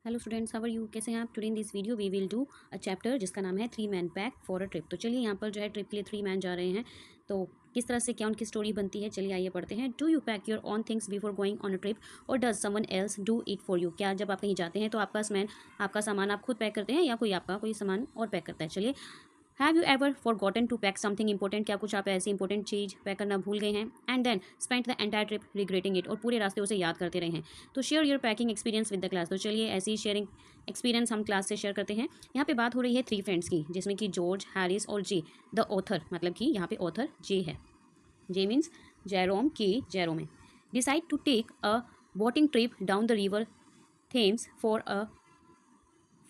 Hello students, how are you? कैसे हैं आप? Today in this video we will do a chapter जिसका नाम है 3 man pack for a trip. तो चलिए यहाँ पर जो है ट्रिप के लिए 3 मैन जा रहे हैं। तो किस तरह से क्या उनकी स्टोरी बनती है, चलिए आइए पढ़ते हैं। Do you pack your own things before going on a trip or does someone else do it for you? क्या जब आप कहीं जाते हैं तो आपका सामान आप खुद पैक करते हैं या कोई सामान और पैक करता है? चलिए, have you ever forgotten to pack something important? क्या कुछ आप ऐसी इंपॉर्टेंट चीज़ पैक करना भूल गए हैं? And then spend the entire trip regretting it, और पूरे रास्ते उसे याद करते रहे हैं। तो share your packing experience with the class. तो चलिए ऐसी शेयरिंग एक्सपीरियंस हम क्लास से शेयर करते हैं। यहाँ पे बात हो रही है 3 फ्रेंड्स की, जिसमें कि जॉर्ज, हैरिस और जे। द ऑथर मतलब कि यहाँ पे ऑथर जे है। J means Jerome, K Jerome है। Decide to take a boating trip down the river Thames for a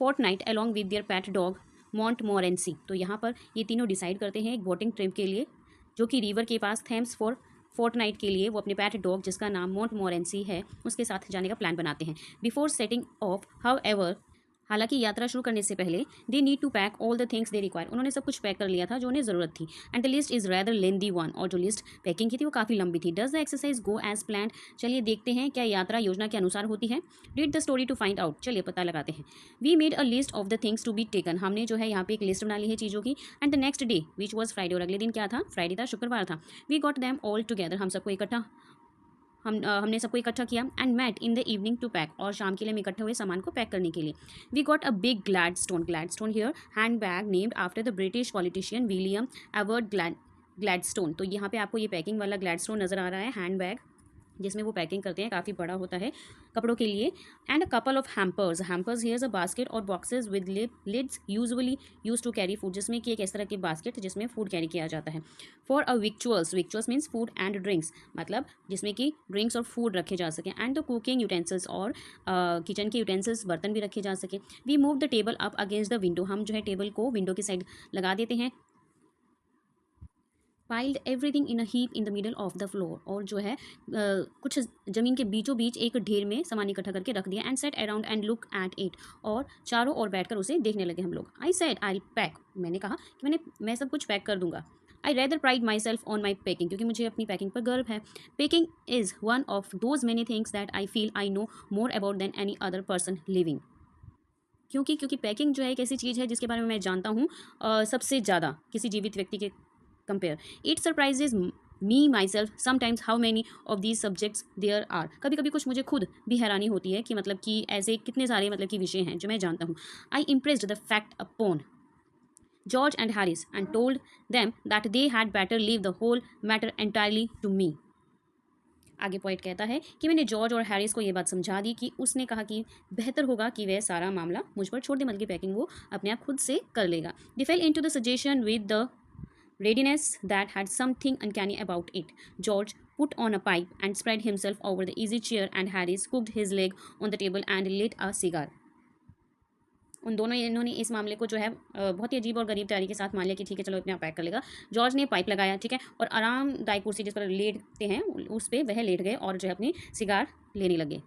fortnight along with their pet dog Montmorency. तो यहाँ पर ये तीनों डिसाइड करते हैं एक बोटिंग ट्रिप के लिए, जो कि रिवर के पास थेम्स फॉर फोर्टनाइट के लिए वो अपने पैट डॉग जिसका नाम मॉन्टमोरेंसी है उसके साथ जाने का प्लान बनाते हैं। Before setting off however, हालांकि यात्रा शुरू करने से पहले they need to pack all the things they require, उन्होंने सब कुछ पैक कर लिया था जो उन्हें ज़रूरत थी। And the list is rather lengthy one, और जो लिस्ट पैकिंग की थी वो काफ़ी लंबी थी। Does the exercise go as planned? चलिए देखते हैं क्या यात्रा योजना के अनुसार होती है। Read the story to find out, चलिए पता लगाते हैं। We made a list of the things to be taken, हमने जो है यहाँ पे एक लिस्ट बना ली है चीज़ों की। And the next day which was Friday, और अगले दिन क्या था? फ्राइडे था, शुक्रवार था। We got them all together, हमने सबको इकट्ठा किया। And met in the evening to pack, और शाम के लिए हम इकट्ठे हुए सामान को पैक करने के लिए। We got a big Gladstone here hand bag named after the British politician William Ewart Gladstone. तो यहाँ पे आपको ये पैकिंग वाला ग्लैडस्टोन नजर आ रहा है, हैंड बैग जिसमें वो पैकिंग करते हैं, काफ़ी बड़ा होता है कपड़ों के लिए। And a couple of hampers here's a basket or boxes with lids usually use to carry food, जिसमें कि एक इस तरह की बास्केट जिसमें फूड कैरी किया जाता है। For a victuals means food and drinks, मतलब जिसमें कि ड्रिंक्स और फूड रखे जा सकें। एंड द कुकिंग यूटेंसिल्स, और किचन के यूटेंसिल्स बर्तन भी रखे जा सकें। We move the table up against the window, हम जो है टेबल को विंडो की साइड लगा देते हैं। Piled everything in a heap in the middle of the floor, और जो है कुछ ज़मीन के बीचों बीच एक ढेर में सामान इकट्ठा करके रख दिया। And set around and look at it, और चारों ओर बैठकर उसे देखने लगे हम लोग। आई सेड आई पैक, मैंने कहा कि मैं सब कुछ पैक कर दूंगा। I rather pride myself on my packing, क्योंकि मुझे अपनी पैकिंग पर गर्व है। Packing is one of those many things that I feel I know more about than any other person living. क्योंकि पैकिंग जो है एक ऐसी चीज़ है जिसके बारे में मैं जानता हूँ सबसे ज़्यादा किसी जीवित व्यक्ति के compare. It surprises me myself sometimes how many of these subjects there are. कभी कभी कुछ मुझे खुद भी हैरानी होती है कि मतलब कि ऐसे कितने सारे मतलब कि विषय हैं जो मैं जानता हूँ। I impressed the fact upon George and Harris and told them that they had better leave the whole matter entirely to me. आगे पॉइंट कहता है कि मैंने जॉर्ज और हैरिस को ये बात समझा दी कि उसने कहा कि बेहतर होगा कि वह सारा मामला मुझ पर छोड़ दे, मतलब की पैकिंग वो अपने आप खुद से कर लेगा। They fell into the suggestion with the readiness that had something uncanny about it. George put on a pipe and spread himself over the easy chair, and Harris cooked his leg on the table and lit a cigar. उन दोनों इन्होंने इस मामले को जो है बहुत ही अजीब और गरीब तरीके के साथ मान लिया कि ठीक है चलो इतना पैक कर लेगा। जॉर्ज ने पाइप लगाया, ठीक है, और आरामदायक कुर्सी जिस पर लेटते हैं उस पर वह लेट गए और जो है अपनी सिगार लेने लगे।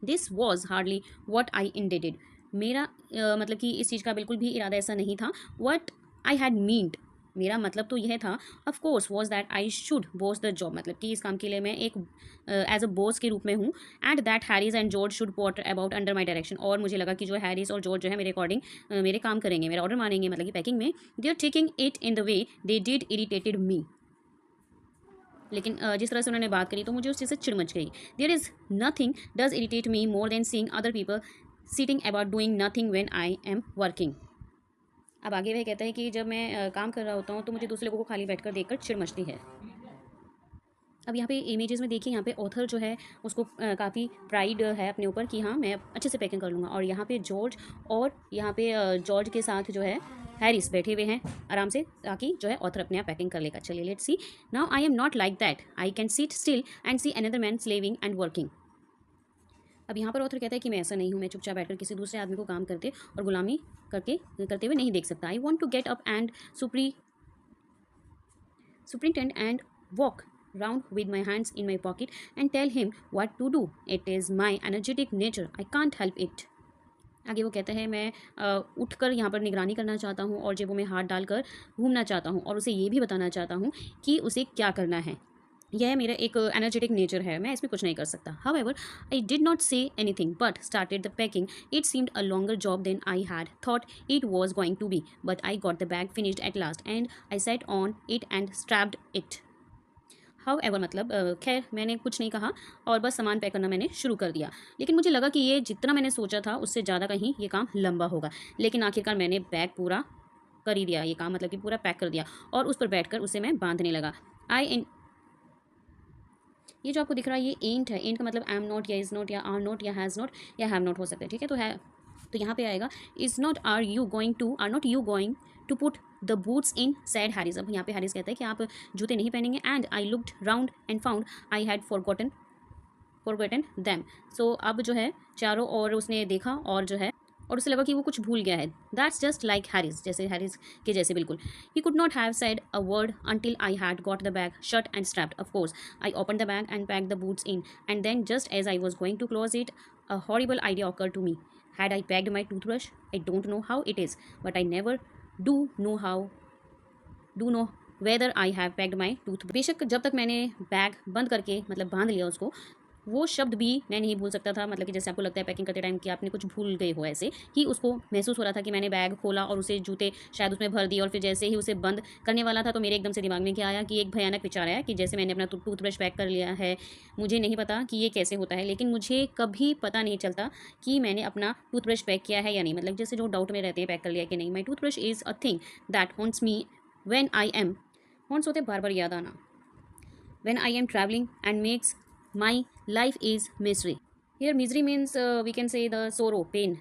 This was hardly what I intended, मेरा मतलब कि इस चीज़ का बिल्कुल भी इरादा ऐसा नहीं था। वट आई हैड मीन्ड, मेरा मतलब तो यह था। Of course was that I should boss the job, मतलब कि इस काम के लिए मैं एक एज अ बॉस के रूप में हूँ। And that Harris and George should Potter about under my direction, और मुझे लगा कि जो हैरिस और जॉर्ज जो है मेरे अकॉर्डिंग मेरे काम करेंगे, मेरा ऑर्डर मानेंगे, मतलब कि पैकिंग में। They are taking it in the way they did irritated me, लेकिन जिस तरह से उन्होंने बात करी तो मुझे उस चीज़ से चिड़ मच गई। There is nothing does irritate me more than seeing other people sitting about doing nothing when I am working. अब आगे वह कहता है कि जब मैं काम कर रहा होता हूँ तो मुझे दूसरे लोगों को खाली बैठकर देखकर चिढ़ मचती है। अब यहाँ पे इमेजेस में देखिए, यहाँ पे ऑथर जो है उसको काफ़ी प्राइड है अपने ऊपर कि हाँ मैं अच्छे से पैकिंग कर लूँगा। और यहाँ पे जॉर्ज, और यहाँ पे जॉर्ज के साथ जो है हैरिस बैठे हुए हैं आराम से, ताकि जो है ऑथर अपने आप पैकिंग कर लेगा। चलिए let's see. Now I am not like that, I can sit still and see another man slaving and working. अब यहाँ पर ऑथर कहता है कि मैं ऐसा नहीं हूँ, मैं चुपचाप बैठकर किसी दूसरे आदमी को काम करते और गुलामी करते हुए नहीं देख सकता। I want to get up and superintend and walk round with my hands in my pocket and tell him what to do. It is my energetic nature. I can't help it. आगे वो कहता है मैं उठकर यहाँ पर निगरानी करना चाहता हूँ और जेबों में हाथ डालकर घूमना चाहता हूँ और उसे ये भी बताना चाहता हूँ कि उसे क्या करना है। यह मेरा एक एनर्जेटिक नेचर है, मैं इसमें कुछ नहीं कर सकता. However, I did not say anything but started the packing. It seemed a longer job than I had thought it was going to be, but I got the bag finished at last and I sat on it and strapped it. However, मतलब खैर मैंने कुछ नहीं कहा और बस सामान pack करना मैंने शुरू कर दिया. लेकिन मुझे लगा कि ये जितना मैंने सोचा था उससे ज़्यादा कहीं ये काम लंबा होगा. लेकिन आखिरकार मैंने बैग पूरा कर ही दिया, ये काम मतलब कि पूरा पैक कर दिया और उस पर बैठकर उसे मैं बांधने लगा. आई ये जो आपको दिख रहा है ये एंट है. एंट का मतलब एम नॉट या इज़ नॉट या आर नॉट या हैज़ नॉट या हैव नॉट हो सकता है. ठीक है, तो है तो यहाँ पे आएगा is not are not you going to put the boots in said Harris. अब यहाँ पे हैरिस कहता है कि आप जूते नहीं पहनेंगे. And I looked round and found I had forgotten them. So अब जो है चारों ओर उसने देखा और जो है और उसे लगा कि वो कुछ भूल गया है. दैट्स जस्ट लाइक हैरिस, जैसे हैरिस के जैसे बिल्कुल. He could not have said a word until I had got the bag shut and strapped. Of course, I opened the bag and packed the boots in, and then just as I was going to close it, a horrible idea occurred to me. Had I packed my toothbrush? I don't know how it is, but I never do know how do know whether I have packed my toothbrush. बेशक जब तक मैंने bag बंद करके मतलब बांध लिया उसको, वो शब्द भी मैं नहीं भूल सकता था. मतलब कि जैसे आपको लगता है पैकिंग करते टाइम कि आपने कुछ भूल गए हो, ऐसे ही उसको महसूस हो रहा था कि मैंने बैग खोला और उसे जूते शायद उसमें भर दिए और फिर जैसे ही उसे बंद करने वाला था तो मेरे एकदम से दिमाग में क्या आया कि एक भयानक विचार आया कि जैसे मैंने अपना टूथब्रश पैक कर लिया है. मुझे नहीं पता कि ये कैसे होता है, लेकिन मुझे कभी पता नहीं चलता कि मैंने अपना टूथब्रश पैक किया है या नहीं. मतलब जैसे जो डाउट में रहते हैं पैक कर लिया कि नहीं. My toothbrush is a thing that haunts me when I am haunts होते बार बार याद आना when I am traveling and makes my life is misery. Here misery means we can say the sorrow, pain.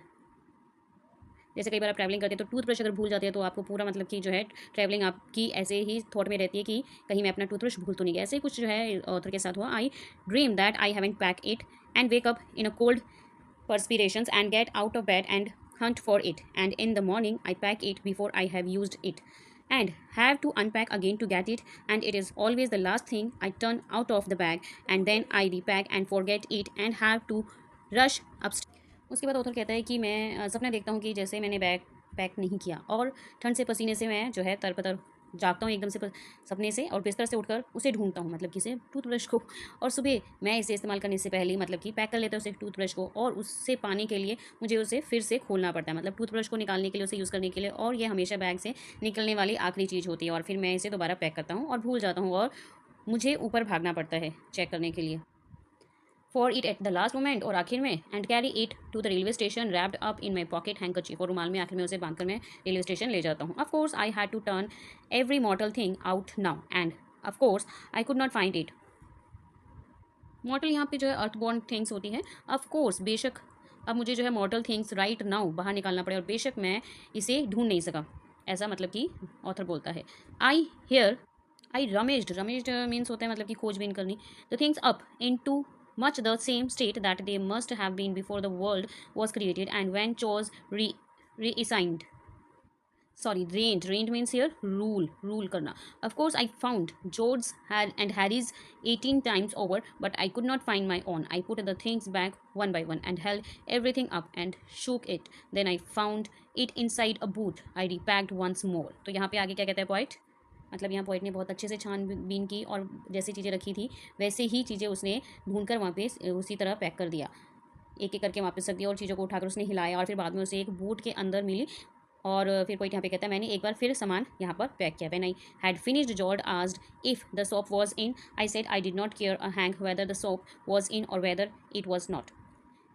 जैसे कई बार आप travelling करते हैं तो टूथब्रश अगर भूल जाते हैं तो आपको पूरा मतलब कि जो है ट्रैवलिंग आपकी ऐसे ही थॉट में रहती है कि कहीं मैं अपना टूथब्रश भूल तो नहीं गया. ऐसे ही कुछ जो है ऑथर के साथ हुआ. आई dream that I haven't pack it and wake up in a cold perspirations and get out of bed and hunt for it. And in the morning, I pack it before I have used it and have to unpack again to get it. And it is always the last thing I turn out of the bag. And then I repack and forget it and have to rush upstairs. उसके बाद author कहता है कि मैं सपना देखता हूँ कि जैसे मैंने बैग पैक नहीं किया और ठंड से पसीने से मैं जो है तरपतर जागता हूँ एकदम से सपने से और बिस्तर से उठकर उसे ढूंढता हूँ, मतलब किसे, टूथब्रश को. और सुबह मैं इसे इस्तेमाल करने से पहले मतलब कि पैक कर लेता हूँ उसे टूथब्रश को और उससे पाने के लिए मुझे उसे फिर से खोलना पड़ता है. मतलब टूथब्रश को निकालने के लिए उसे यूज़ करने के लिए, और ये हमेशा बैग से निकलने वाली आखिरी चीज़ होती है. और फिर मैं इसे दोबारा पैक करता हूँ और भूल जाता हूँ और मुझे ऊपर भागना पड़ता है चेक करने के लिए for it at the last moment और आखिर में and carry it to the railway station wrapped up in my pocket handkerchief. और रुमाल में आखिर में उसे बांधकर मैं रेलवे स्टेशन ले जाता हूँ. Of course I had to turn every mortal thing out now and of course I could not find it. Mortal यहाँ पे जो है अर्थबॉर्न थिंग्स होती हैं. ऑफ कोर्स बेशक अब मुझे जो है मॉर्टल थिंग्स राइट नाउ बाहर निकालना पड़े और बेशक मैं इसे ढूंढ नहीं सका. ऐसा मतलब कि ऑथर बोलता है. आई रमेज्ड मीन्स होता है मतलब कि खोजबीन करनी. The things up in to much the same state that they must have been before the world was created and when chores reassigned. Sorry, reigned means here rule karna. Of course I found George's and Harry's 18 times over, but I could not find my own. I put the things back one by one and held everything up and shook it. Then I found it inside a boot. I repacked once more. तो यहाँ पे आगे क्या कहता है point, मतलब यहाँ poet ने बहुत अच्छे से छानबीन की और जैसी चीज़ें रखी थी वैसे ही चीज़ें उसने ढूंढकर वहाँ पे उसी तरह पैक कर दिया. एक एक करके वापस रख दिया और चीज़ों को उठाकर उसने हिलाया और फिर बाद में उसे एक बूट के अंदर मिली. और फिर पोइट यहाँ पे कहता है मैंने एक बार फिर सामान यहाँ पर पैक किया. When I had finished George asked if the soap was in. I said I did not care a hank whether the soap was in or whether it was not.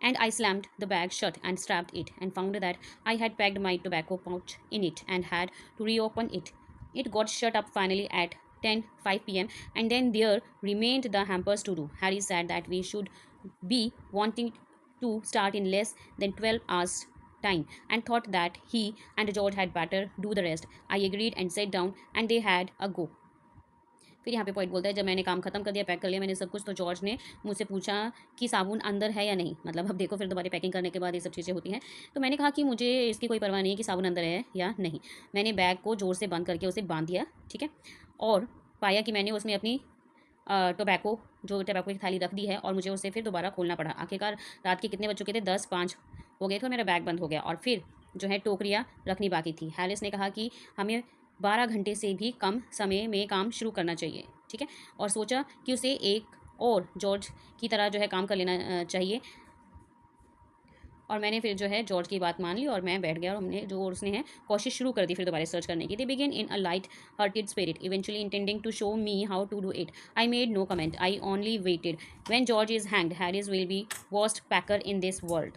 And I slammed the bag shut and strapped it and found that I had packed my tobacco pouch in it and had to reopen it. It got shut up finally at 10:05 p.m. and then there remained the hampers to do. Harry said that we should be wanting to start in less than 12 hours time and thought that he and George had better do the rest. I agreed and sat down and they had a go. फिर यहाँ पे point बोलता है जब मैंने काम खत्म कर दिया, पैक कर लिया मैंने सब कुछ, तो जॉर्ज ने मुझसे पूछा कि साबुन अंदर है या नहीं. मतलब अब देखो फिर दोबारा पैकिंग करने के बाद ये सब चीज़ें होती हैं. तो मैंने कहा कि मुझे इसकी कोई परवाह नहीं है कि साबुन अंदर है या नहीं. मैंने बैग को जोर से बंद करके उसे बांध दिया, ठीक है, और पाया कि मैंने उसमें अपनी टोबैको की थाली रख दी है और मुझे उसे फिर दोबारा खोलना पड़ा. आखिरकार रात के कितने बज चुके थे, 10:05 हो गए थे और मेरा बैग बंद हो गया और फिर जो है टोकरियाँ रखनी बाकी थी. हैरिस ने कहा कि हमें 12 घंटे से भी कम समय में काम शुरू करना चाहिए. ठीक है, और सोचा कि उसे एक और जॉर्ज की तरह जो है काम कर लेना चाहिए। और मैंने फिर जो है जॉर्ज की बात मान ली और मैं बैठ गया और हमने जो उसने है कोशिश शुरू कर दी फिर दोबारा सर्च करने की। They begin in a light hearted spirit eventually intending to show me how to do it. I made no comment, I only waited. When George is hanged Harris will be worst packer in this world.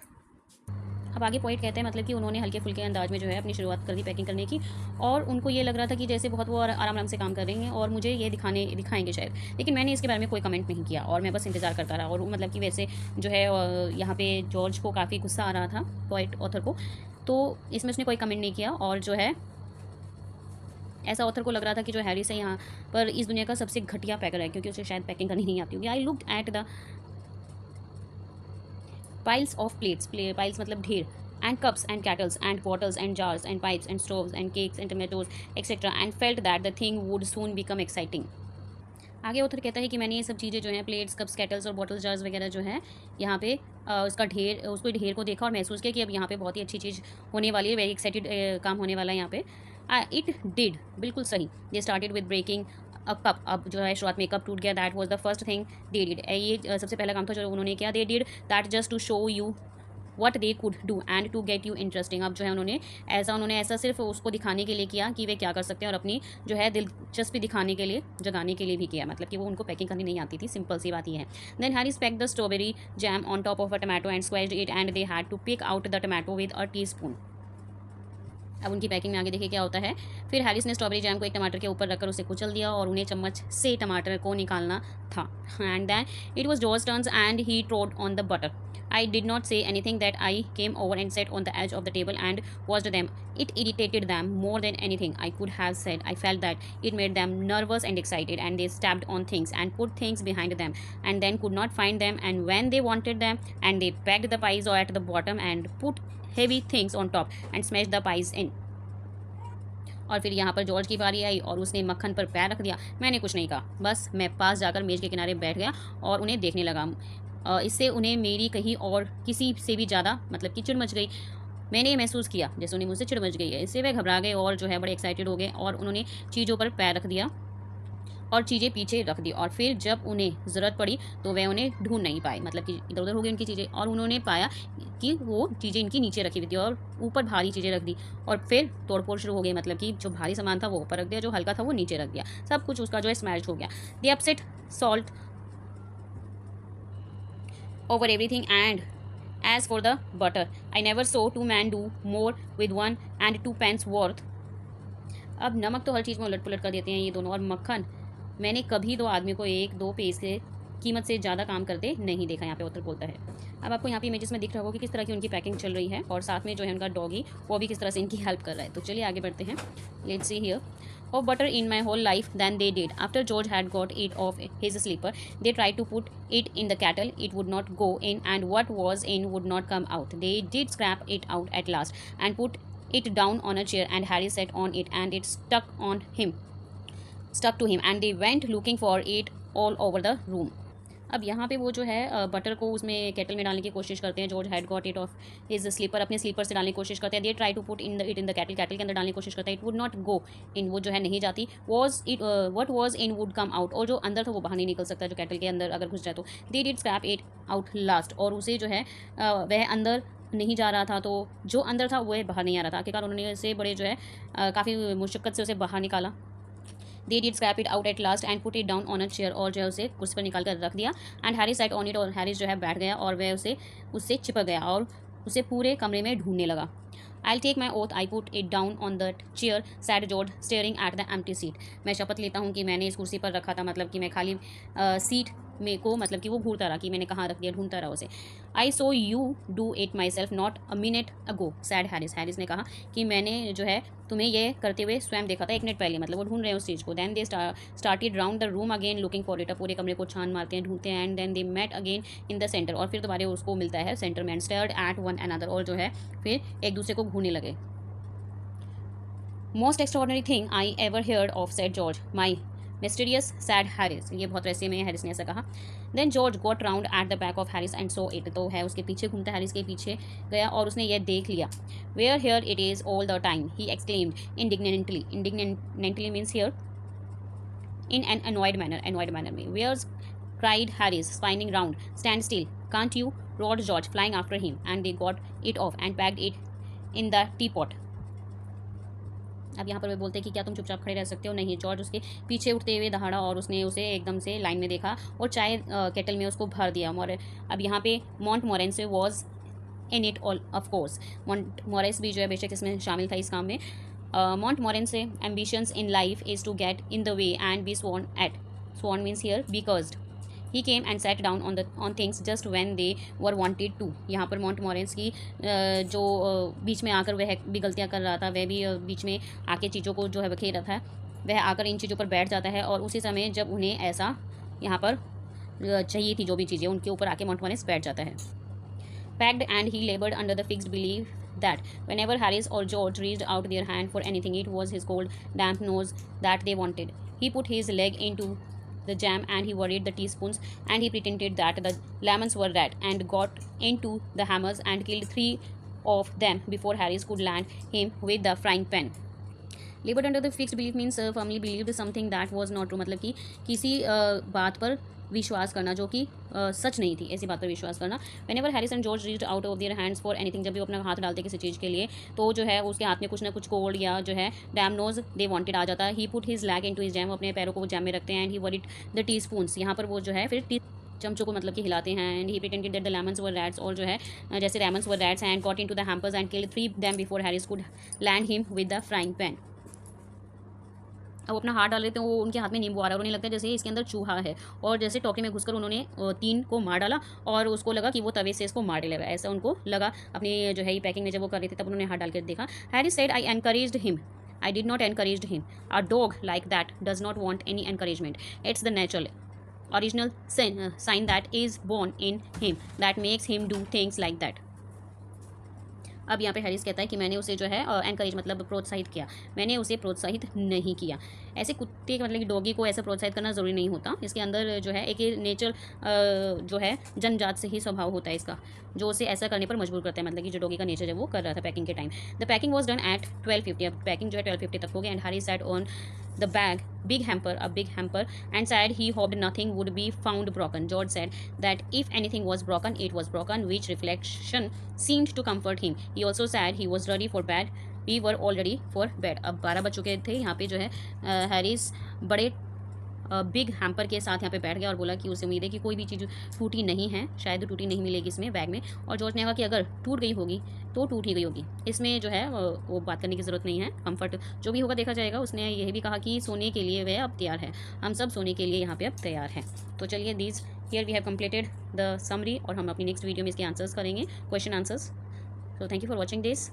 अब आगे point कहते हैं मतलब कि उन्होंने हल्के फुल्के अंदाज में जो है अपनी शुरुआत कर दी पैकिंग करने की, और उनको ये लग रहा था कि जैसे बहुत वो आराम आराम से काम कर रही हैं और मुझे ये दिखाएंगे शायद, लेकिन मैंने इसके बारे में कोई कमेंट नहीं किया और मैं बस इंतजार करता रहा। और मतलब कि वैसे जो है यहाँ पे जॉर्ज को काफ़ी गुस्सा आ रहा था पोइट ऑथर को, तो इसमें उसने कोई कमेंट नहीं किया। और जो है ऐसा ऑथर को लग रहा था कि जो हैरिस है यहाँ पर इस दुनिया का सबसे घटिया पैकर है, क्योंकि उसे शायद पैकिंग करनी नहीं आती होगी। I looked at the piles of plates, piles मतलब ढेर, and cups and kettles and bottles and jars and pipes and stoves and cakes and tomatoes etc. and felt that the thing would soon become exciting. आगे author कहता है कि मैंने ये सब चीज़ें जो हैं प्लेट्स, कप्स, केटल्स और बॉटल्स, जार्स वगैरह जो है यहाँ पे उसको ढेर को देखा और महसूस किया कि अब यहाँ पे बहुत ही अच्छी चीज़ होने वाली है, वेरी एक्साइटेड काम होने वाला है यहाँ पे। इट डिड, बिल्कुल सही। They started with breaking a cup, अब जो है शुरुआत में कप टूट गया। That was the first thing they did, ये सबसे पहला काम था जो उन्होंने किया। They did that just to show you what they could do and to get you interesting. अब जो है उन्होंने ऐसा सिर्फ उसको दिखाने के लिए किया कि वे क्या कर सकते हैं, और अपनी जो है दिलचस्पी दिखाने के लिए, जगाने के लिए भी किया, मतलब कि वो उनको पैकिंग करनी नहीं आती थी, सिंपल सी बात ये है। Then Harris packed the strawberry jam on top of a tomato and squeezed it and they had to pick out the tomato with a teaspoon. अब उनकी पैकिंग में आगे देखिए क्या होता है। फिर हैरिस ने स्ट्रॉबेरी जैम को एक टमाटर के ऊपर रखकर उसे कुचल दिया और उन्हें चम्मच से टमाटर को निकालना था। And then it was George turns and he trod on the butter. I did not say anything that I came over and sat on the edge of the table and watched them. It irritated them more than anything I could have said. I felt that it made them nervous and excited, and they stabbed on things and put things behind them and then could not find them, and when they wanted them, and they packed the pies at the bottom and put heavy things on top and smashed the pies in. और फिर यहाँ पर George की बारी आई और उसने मक्खन पर पैर रख दिया। मैंने कुछ नहीं कहा, बस मैं पास जाकर मेज़ के किनारे बैठ गया और उन्हें देखने लगा। इससे उन्हें मेरी कहीं और किसी से भी ज़्यादा मतलब कि चिढ़ मच गई। मैंने ये महसूस किया जैसे उन्हें मुझसे चिढ़ मच गई है। इससे वे घबरा गए और जो है बड़े एक्साइटेड हो गए और उन्होंने चीज़ों पर पैर रख दिया और चीज़ें पीछे रख दी। और फिर जब उन्हें ज़रूरत पड़ी तो वे उन्हें ढूंढ नहीं पाए, मतलब कि इधर उधर हो गई उनकी चीज़ें, और उन्होंने पाया कि वो चीज़ें इनकी नीचे रखी हुई थी और ऊपर भारी चीज़ें रख दी। और फिर तोड़फोड़ शुरू हो गई, मतलब कि जो भारी सामान था वो ऊपर रख दिया, जो हल्का था वो नीचे रख दिया, सब कुछ उसका जो है स्मैश हो गया। They upset salt over everything, and as for the butter, I never saw two men do more with 1 and 2 pence worth. अब नमक तो हर चीज़ में उलट पुलट कर देते हैं ये दोनों, और मक्खन मैंने कभी दो आदमी को 1-2 पैसे कीमत से ज़्यादा काम करते नहीं देखा, यहाँ पे ऑथर बोलता है। अब आपको यहाँ पे इमेजेस में दिख रहा होगा कि किस तरह की उनकी पैकिंग चल रही है, और साथ में जो है उनका डॉगी वो भी किस तरह से इनकी हेल्प कर रहा है। तो चलिए आगे बढ़ते हैं। Let's see here. Of butter in my whole life than they did. After George had got it off his sleeper, they tried to put it in the kettle. It would not go in, and what was in would not come out. They did scrape it out at last and put it down on a chair, and Harry sat on it, and it stuck to him, and they went looking for it all over the room. अब यहाँ पे वो जो है butter को उसमें kettle में डालने की कोशिश करते हैं। George had got it off his slipper, अपने स्लीपर से डालने की कोशिश करते हैं। They try to put it in the kettle के अंदर डालने की कोशिश करते हैं। It would not go in, वो जो है नहीं जाती। What was in would come out, और जो अंदर था वो बाहर नहीं निकल सकता, जो केटल के अंदर अगर घुस जाए तो। They did scrap it out last, और उसे जो है वह अंदर नहीं जा रहा था, तो जो अंदर था वह बाहर नहीं आ रहा था। आखिरकार उन्होंने इसे बड़े जो है काफ़ी मुश्किल से उसे बाहर निकाला। They did scrap it out at last and put it down on a chair, और जो है उसे कुर्सी पर निकाल कर रख दिया। And Harry sat on it, और हैरिस जो है बैठ गया और वह उससे चिपक गया और उसे पूरे कमरे में ढूंढने लगा। I'll take my oath I put it down on that chair, said George, staring at the empty seat. मैं शपथ लेता हूँ कि मैंने इस कुर्सी पर रखा था, मतलब कि मैं खाली सीट में को, मतलब कि वो घूरता रहा कि मैंने कहाँ रख दिया, ढूंढता रहा उसे। I saw you do it myself not a minute ago, said Harris. Harris ने कहा कि मैंने जो है तुम्हें ये करते हुए स्वयं देखा था 1 मिनट पहले, मतलब वो ढूंढ रहे हैं उस चीज़ को। Then they started round the room again looking for it, पूरे कमरे को छान मारते हैं, ढूंढते हैं। And then they met again in the center, और फिर दोबारा उसको मिलता है सेंटर में। And stared at one another, और जो है फिर एक दूसरे को घूरने लगे। Most extraordinary thing I ever heard of, said George. My mysterious, said Harris. ये बहुत रहस्य में है, हैरिस ने ऐसा कहा। Then George got round at the back of Harris and saw it. तो है उसके पीछे घूमता, हैरिस के पीछे गया और उसने यह देख लिया। Where here it is all the time, he exclaimed indignantly. Indignantly means here in an annoyed manner में. Where's cried Harris, spinning round. Stand still, can't you? Roared George, flying after him, and they got it off and packed it in the teapot. अब यहाँ पर वे बोलते हैं कि क्या तुम चुपचाप खड़े रह सकते हो? नहीं. जॉर्ज उसके पीछे उठते हुए दहाड़ा और उसने उसे एकदम से लाइन में देखा और चाय केटल में उसको भर दिया. और अब यहाँ पे Montmorency was in it all of course. Montmorency भी जो है बेशक इसमें शामिल था इस काम में. मॉन्टमोरेंसी ambitions in life is to get in the way and be sworn at. Sworn means here be cursed. He came and sat down on things just when they were wanted to. यहाँ पर मॉन्टमोरेंस की जो बीच में आकर वह भी गलतियाँ कर रहा था, वह भी बीच में आके चीज़ों को जो है बखेर रहा था. वह आकर इन चीज़ों पर बैठ जाता है और उसी समय जब उन्हें ऐसा यहाँ पर चाहिए थी जो भी चीज़ें, उनके ऊपर आके मॉन्टमोरेंस बैठ जाता है. Packed, and he labored under the fixed belief that whenever Harris or George reached out their hand for anything, it was his cold, damp nose that they wanted. He put his leg into the jam and he worried the teaspoons, and he pretended that the lemons were red and got into the hammers and killed 3 of them before Harris could land him with the frying pan. Labored under the fixed belief means firmly believed something that was not true. मतलब कि किसी बात पर विश्वास करना जो कि सच नहीं थी, ऐसी बात पर विश्वास करना. Whenever Harris and George reached out of their hands for anything, जब भी वो अपना हाथ डालते किसी चीज़ के लिए तो जो है उसके हाथ में कुछ ना कुछ कोल्ड या जो है डैम नोज दे वांटेड आ जाता है. He put his leg into his jam, अपने पैरों को वो जैम में रखते हैं. And he worried the teaspoons, यहाँ पर वो जो है फिर चमचों को मतलब कि हिलाते हैं. And he pretended that the lemons were rats, और जो है जैसे lemons were rats, and got into the hampers and killed 3 them before Harris could land him with the frying pan. अब वो अपना हाथ डाल रहे थे, वो उनके हाथ में नींबू आ रहा है और उन्हें लगता है जैसे इसके अंदर चूहा है. और जैसे टोकरी में घुसकर उन्होंने 3 को मार डाला और उसको लगा कि वो तवे से इसको मार डालेगा, ऐसा उनको लगा. अपनी जो है ये पैकिंग में जब वो कर रहे थे तब उन्होंने हाथ डाल कर देखा. Harris said, I encouraged him. I did not encourage him. A dog like that does not want any encouragement. It's the natural, original sign that is born in him that makes him do things like that. अब यहाँ पे Harris कहता है कि मैंने उसे जो है एनकरेज मतलब प्रोत्साहित किया, मैंने उसे प्रोत्साहित नहीं किया. ऐसे कुत्ते मतलब कि डॉगी को ऐसा प्रोत्साहित करना ज़रूरी नहीं होता. इसके अंदर जो है एक नेचर जो है जनजात से ही स्वभाव होता है इसका, जो उसे ऐसा करने पर मजबूर करता है. मतलब कि जो डॉगी का नेचर है वो कर रहा था पैकिंग के time. The packing was done at 12:50. अब पैकिंग जो है 12:50 तक हो गई. And Harris sat on the big hamper, and said he hoped nothing would be found broken. George said that if anything was broken, it was broken, which reflection seemed to comfort him. He also said he was ready for bed. We were all ready for bed. अब 12 बज चुके थे. यहाँ पे जो है Harris बड़े big hamper के साथ यहाँ पे बैठ गया और बोला कि उसे उम्मीद है कि कोई भी चीज़ टूटी नहीं है, शायद टूटी नहीं मिलेगी इसमें बैग में. और जॉर्ज ने कहा कि अगर टूट गई होगी तो टूट ही गई होगी, इसमें जो है वो बात करने की ज़रूरत नहीं है, कंफर्ट जो भी होगा देखा जाएगा. उसने यह भी कहा कि सोने के लिए वह अब तैयार है, हम सब सोने के लिए यहाँ पे अब तैयार हैं. तो चलिए these here we have completed the summary, और हम अपनी नेक्स्ट वीडियो में इसके आंसर्स करेंगे, question answers. So thank you for watching this.